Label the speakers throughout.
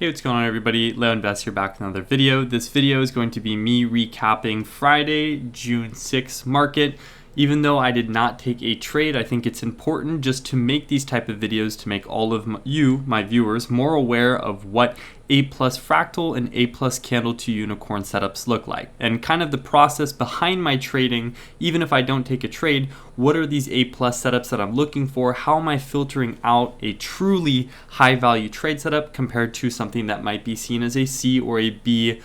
Speaker 1: Hey, what's going on everybody? Leo Invest here back with another video. This video is going to be me recapping Friday, June 6th market. Even though I did not take a trade, I think it's important just to make these type of videos to make all of you, my viewers, more aware of what A+ fractal and A+ candle to unicorn setups look like. And kind of the process behind my trading, even if I don't take a trade, what are these A+ setups that I'm looking for? How am I filtering out a truly high value trade setup compared to something that might be seen as a C or a B-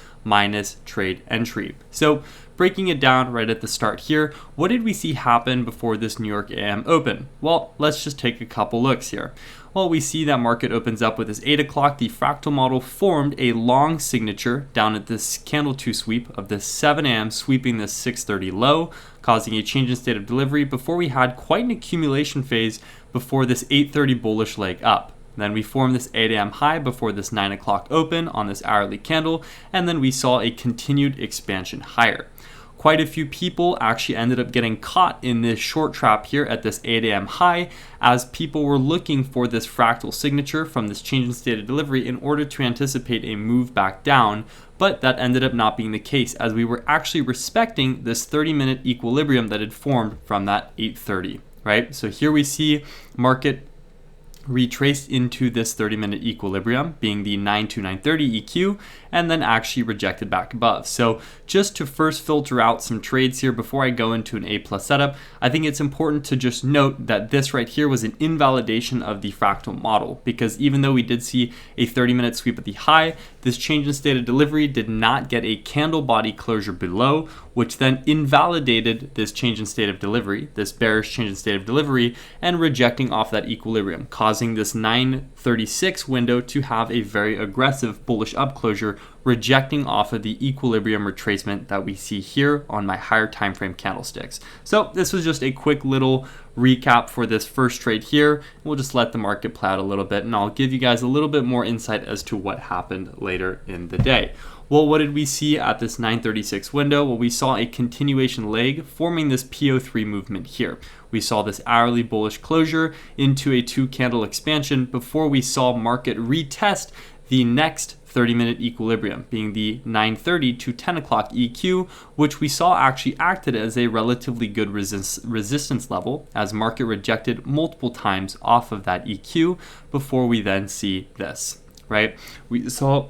Speaker 1: trade entry? So breaking it down right at the start here, what did we see happen before this New York AM open? Well, let's just take a couple looks here. Well, we see that market opens up with this 8 o'clock. The Fractal Model formed a long signature down at this candle 2 sweep of this 7 a.m. sweeping this 6:30 low, causing a change in state of delivery before we had quite an accumulation phase before this 8:30 bullish leg up. Then we formed this 8 a.m. high before this 9 o'clock open on this hourly candle, and then we saw a continued expansion higher. Quite a few people actually ended up getting caught in this short trap here at this 8 a.m. high, as people were looking for this fractal signature from this change in state of delivery in order to anticipate a move back down, but that ended up not being the case, as we were actually respecting this 30-minute equilibrium that had formed from that 8:30, right? So here we see market retraced into this 30-minute equilibrium, being the 9 to 930 EQ, and then actually rejected back above. So just to first filter out some trades here before I go into an A+ setup, I think it's important to just note that this right here was an invalidation of the fractal model, because even though we did see a 30-minute sweep at the high, this change in state of delivery did not get a candle body closure below, which then invalidated this change in state of delivery, this bearish change in state of delivery, and rejecting off that equilibrium, causing this 936 window to have a very aggressive bullish up closure, rejecting off of the equilibrium retracement that we see here on my higher time frame candlesticks. So this was just a quick little recap for this first trade here. We'll just let the market play out a little bit, and I'll give you guys a little bit more insight as to what happened later in the day. Well, what did we see at this 936 window? Well, we saw a continuation leg forming this PO3 movement here. We saw this hourly bullish closure into a 2-candle expansion before we saw market retest the next 30-minute equilibrium, being the 9:30 to 10 o'clock EQ, which we saw actually acted as a relatively good resistance level, as market rejected multiple times off of that EQ before we then see this, right? We saw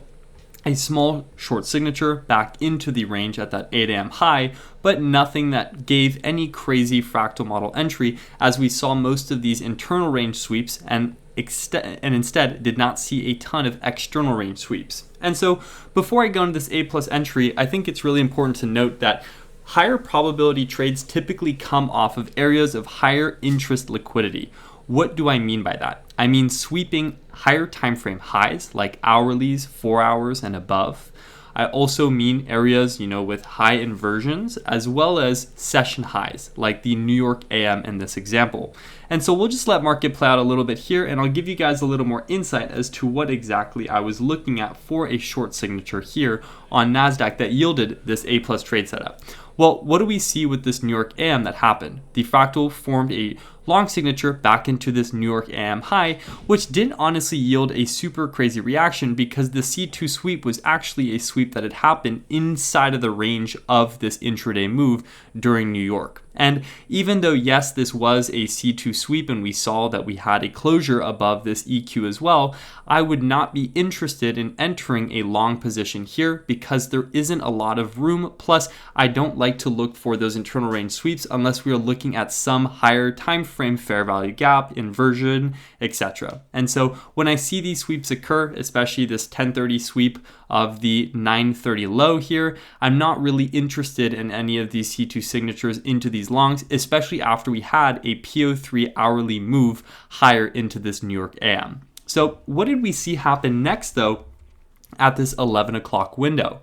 Speaker 1: a small short signature back into the range at that 8 a.m. high, but nothing that gave any crazy fractal model entry, as we saw most of these internal range sweeps and instead did not see a ton of external range sweeps. And so before I go into this A+ entry, I think it's really important to note that higher probability trades typically come off of areas of higher interest liquidity. What do I mean by that? I mean sweeping higher time frame highs like hourlies, 4 hours and above. I also mean areas, with high inversions, as well as session highs like the New York AM in this example. And so we'll just let market play out a little bit here, and I'll give you guys a little more insight as to what exactly I was looking at for a short signature here on NASDAQ that yielded this A+ trade setup. Well, what do we see with this New York AM that happened? The fractal formed a long signature back into this New York AM high, which didn't honestly yield a super crazy reaction, because the C2 sweep was actually a sweep that had happened inside of the range of this intraday move during New York. And even though, yes, this was a C2 sweep and we saw that we had a closure above this EQ as well, I would not be interested in entering a long position here, because there isn't a lot of room. Plus, I don't like to look for those internal range sweeps unless we are looking at some higher time frame fair value gap, inversion, etc. And so when I see these sweeps occur, especially this 1030 sweep of the 930 low here, I'm not really interested in any of these C2 signatures into these longs, especially after we had a PO3 hourly move higher into this New York AM. So what did we see happen next though at this 11 o'clock window?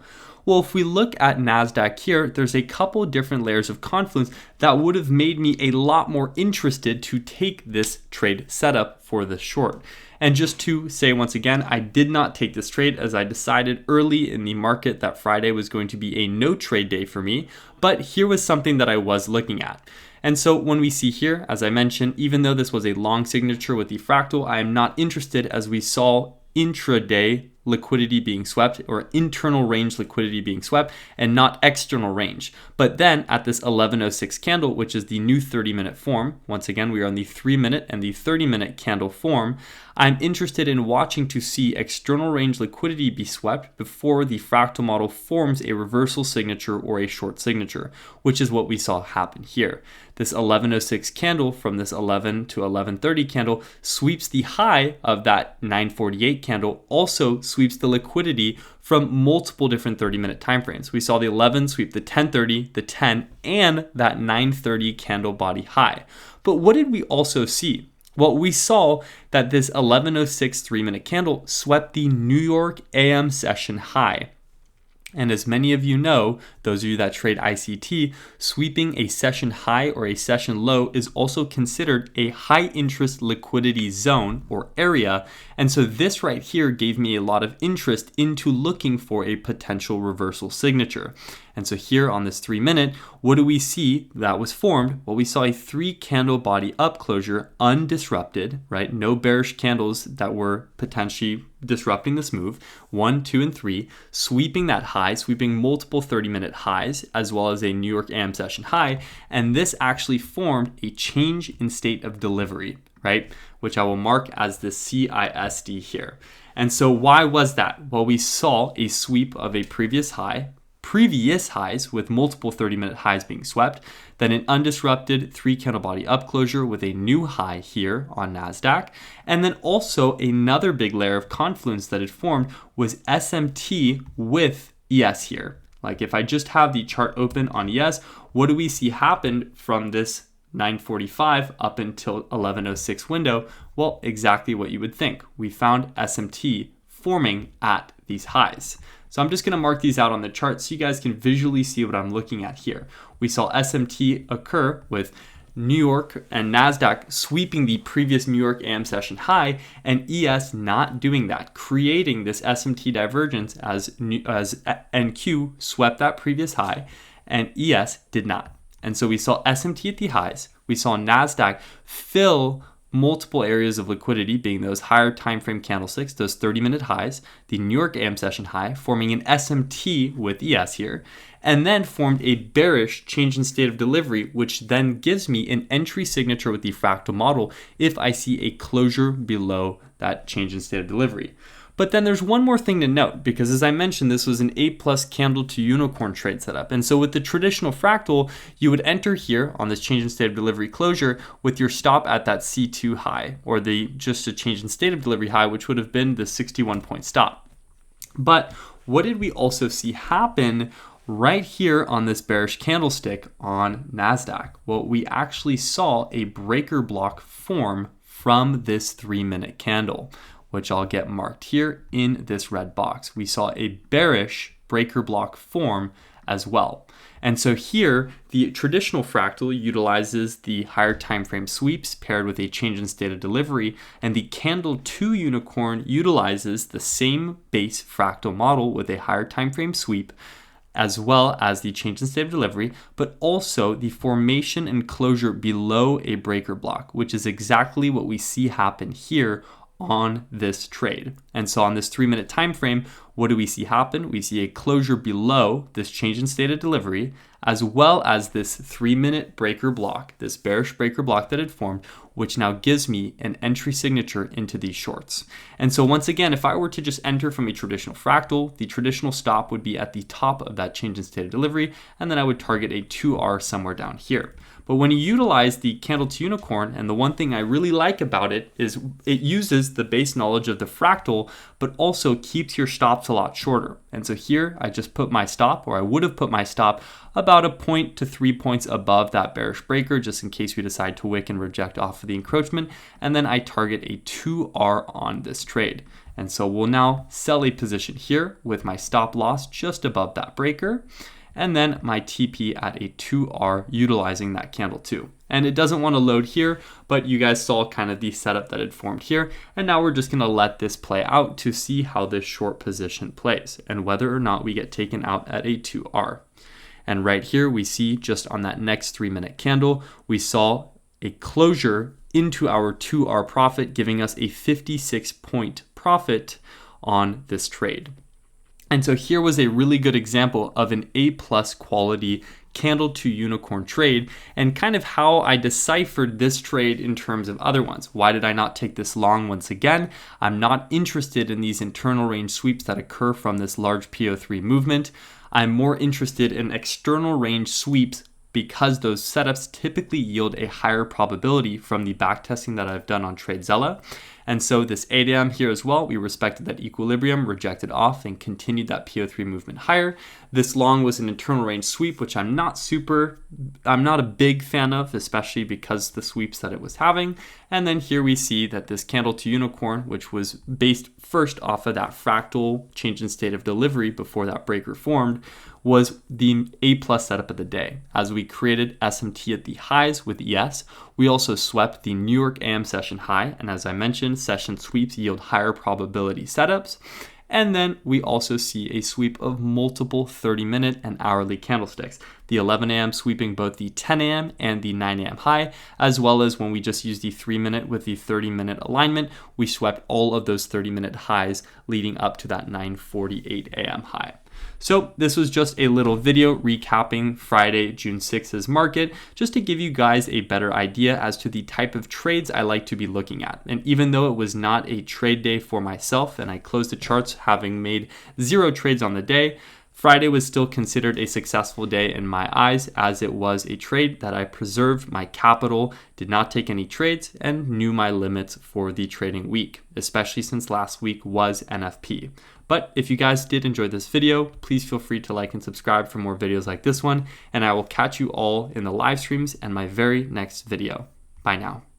Speaker 1: Well, if we look at NASDAQ here, there's a couple different layers of confluence that would have made me a lot more interested to take this trade setup for this short. And just to say once again, I did not take this trade, as I decided early in the market that Friday was going to be a no trade day for me, but here was something that I was looking at. And so when we see here, as I mentioned, even though this was a long signature with the fractal, I am not interested, as we saw intraday liquidity being swept, or internal range liquidity being swept, and not external range. But then at this 1106 candle, which is the new 30-minute form, once again, we are on the 3-minute and the 30-minute candle form, I'm interested in watching to see external range liquidity be swept before the fractal model forms a reversal signature or a short signature, which is what we saw happen here. This 1106 candle from this 11 to 1130 candle sweeps the high of that 948 candle, also sweeps the liquidity from multiple different 30-minute timeframes. We saw the 11 sweep the 1030, the 10, and that 930 candle body high. But what did we also see? Well, we saw that this 1106 3-minute candle swept the New York AM session high. And as many of you know, those of you that trade ICT, sweeping a session high or a session low is also considered a high interest liquidity zone or area. And so this right here gave me a lot of interest into looking for a potential reversal signature. And so here on this 3-minute, what do we see that was formed? Well, we saw a 3 candle body up closure undisrupted, right? No bearish candles that were potentially disrupting this move. 1, 2, and 3, sweeping that high, sweeping multiple 30-minute highs, as well as a New York AM session high. And this actually formed a change in state of delivery, right? Which I will mark as the CISD here. And so why was that? Well, we saw a sweep of a previous highs with multiple 30-minute highs being swept, then an undisrupted 3 candle body up closure with a new high here on NASDAQ, and then also another big layer of confluence that had formed was SMT with ES here. Like if I just have the chart open on ES, what do we see happen from this 945 up until 1106 window? Well, exactly what you would think. We found SMT forming at these highs. So I'm just going to mark these out on the chart so you guys can visually see what I'm looking at here. We saw SMT occur with New York and NASDAQ sweeping the previous New York AM session high, and ES not doing that, creating this SMT divergence as NQ swept that previous high and ES did not. And so we saw SMT at the highs. We saw NASDAQ fill multiple areas of liquidity, being those higher time frame candlesticks, those 30-minute highs, the New York AM session high, forming an SMT with ES here, and then formed a bearish change in state of delivery, which then gives me an entry signature with the fractal model if I see a closure below that change in state of delivery. But then there's one more thing to note, because as I mentioned, this was an A+ candle to unicorn trade setup. And so with the traditional fractal, you would enter here on this change in state of delivery closure with your stop at that C2 high, or just a change in state of delivery high, which would have been the 61-point stop. But what did we also see happen right here on this bearish candlestick on NASDAQ? Well, we actually saw a breaker block form from this 3-minute candle, which I'll get marked here in this red box. We saw a bearish breaker block form as well. And so here, the traditional fractal utilizes the higher time frame sweeps paired with a change in state of delivery, and the candle 2 unicorn utilizes the same base fractal model with a higher time frame sweep, as well as the change in state of delivery, but also the formation and closure below a breaker block, which is exactly what we see happen here on this trade. And so on this 3-minute time frame, what do we see happen? We see a closure below this change in state of delivery, as well as this 3-minute breaker block, this bearish breaker block that had formed, which now gives me an entry signature into these shorts. And so once again, if I were to just enter from a traditional fractal, the traditional stop would be at the top of that change in state of delivery, and then I would target a 2R somewhere down here. But when you utilize the candle to unicorn, and the one thing I really like about it is it uses the base knowledge of the fractal, but also keeps your stops a lot shorter. And so here I just put my stop, or I would have put my stop about a point to 3 points above that bearish breaker, just in case we decide to wick and reject off of the encroachment. And then I target a 2R on this trade. And so we'll now sell a position here with my stop loss just above that breaker, and then my TP at a 2R utilizing that candle too. And it doesn't want to load here, but you guys saw kind of the setup that had formed here. And now we're just going to let this play out to see how this short position plays and whether or not we get taken out at a 2R. And right here we see just on that next 3-minute candle, we saw a closure into our 2R profit, giving us a 56-point profit on this trade. And so here was a really good example of an A+ quality candle to unicorn trade, and kind of how I deciphered this trade in terms of other ones. Why did I not take this long? Once again, I'm not interested in these internal range sweeps that occur from this large PO3 movement. I'm more interested in external range sweeps because those setups typically yield a higher probability from the backtesting that I've done on TradeZella. And so this 8 a.m. here as well, we respected that equilibrium, rejected off, and continued that PO3 movement higher. This long was an internal range sweep, which I'm not a big fan of, especially because the sweeps that it was having. And then here we see that this candle to unicorn, which was based first off of that fractal change in state of delivery before that breaker formed, was the A+ setup of the day. As we created SMT at the highs with ES, we also swept the New York AM session high, and as I mentioned, session sweeps yield higher probability setups. And then we also see a sweep of multiple 30-minute and hourly candlesticks. The 11 a.m. sweeping both the 10 a.m. and the 9 a.m. high, as well as when we just used the 3-minute with the 30-minute alignment, we swept all of those 30-minute highs leading up to that 9:48 a.m. high. So this was just a little video recapping Friday, June 6th's market, just to give you guys a better idea as to the type of trades I like to be looking at. And even though it was not a trade day for myself and I closed the charts having made 0 trades on the day, Friday was still considered a successful day in my eyes, as it was a trade that I preserved my capital, did not take any trades, and knew my limits for the trading week, especially since last week was NFP. But if you guys did enjoy this video, please feel free to like and subscribe for more videos like this one, and I will catch you all in the live streams and my very next video. Bye now.